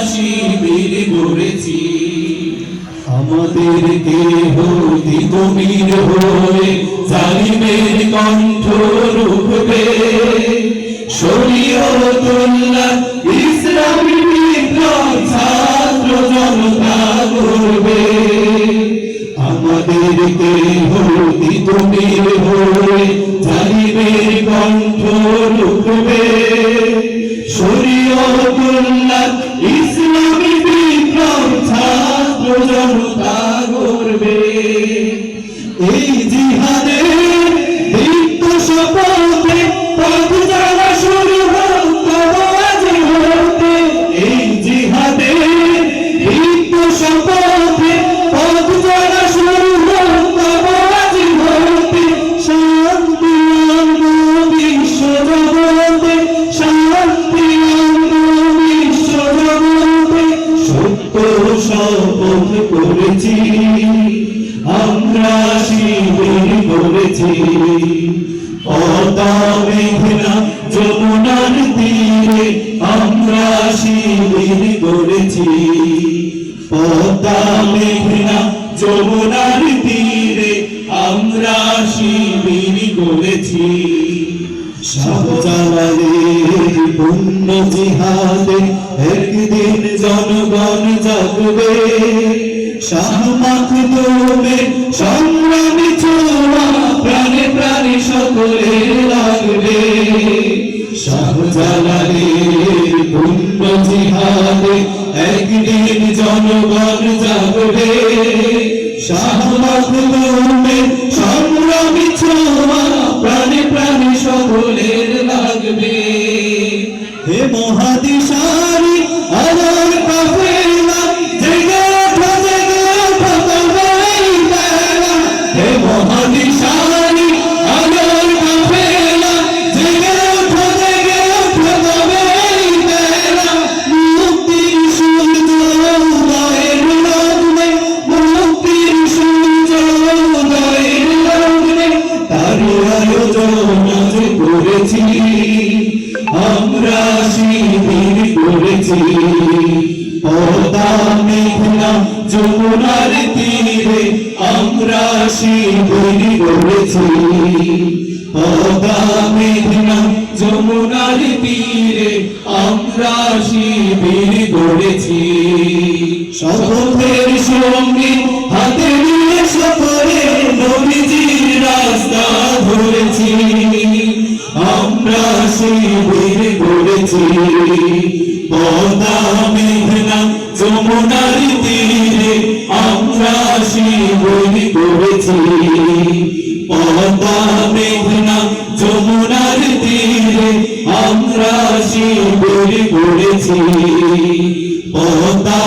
শিবির গড়েছি আমাদেরকে হতে তুমির হয়ে জালিমের কণ্ঠ রুখবে শরীয়তুল্লাহ ইসলামী বিপ্লব ছাত্র জনতা করবে আমাদেরকে হতে তুমির হয়ে জালিমের কণ্ঠ রুখবে শরীয়তুল্লাহ ইসলামী বিপ্লব ছাত্র জনতা করবে এই জিহাদের দীপ্ত শপথে পথ চলা শুরু হোক আজ হতে এই জিহাদের দীপ্ত শপথে পথ চলা শুরু হোক আজ হতে শান্তি আনবো বিশ্ব জগতে শান্তি আনবো বিশ্ব জগতে সত্য শপথ করেছি আমরা শিবির করেছি পদ্মা মেঘনা যমুনার তীরে আমরা শিবির করেছি পদ্মা মেঘনা যমুনার তীরে আমরা শিবির করেছি শাহজালালের পুণ্য জিহাদে একদিন জনগণ জাগবে শাহ মাখদুমের সংগ্রামী ছোঁয়া প্রাণে প্রাণে সকলের লাগবে শাহজালালের পুণ্য জিহাদে একদিন জনগণ জাগবে শাহ মাখদুমের সংগ্রামী ছোঁয়া প্রাণে প্রাণে সকলের লাগবে হে মহাদিশারি আলোর কাফেলা জেগে ওঠো তবে এই বেলা হে মহাদিশারি আলোর কাফেলা জেগে ওঠো তবে এই বেলা মুক্তির সূর্য উদয়ের লগ্নে মুক্তির সূর্য উদয়ের লগ্নে তারই আয়োজন আজ করেছি আমরা শিবির করেছি পদ্মা মেঘনা যমুনার তীরে আমরা শিবির করেছি পদ্মা মেঘনা যমুনার তীরে আমরা শিবির করেছি শপথের সঙ্গে হাতে নিয়ে সকলে নবীজির রাস্তা ধরেছি আমরা শিবির করেছি পদ্মা মেঘনা যমুনার তীরে আমরা শিবির করেছি পদ্মা মেঘনা যমুনার তীরে আমরা শিবির করেছি পদ্মা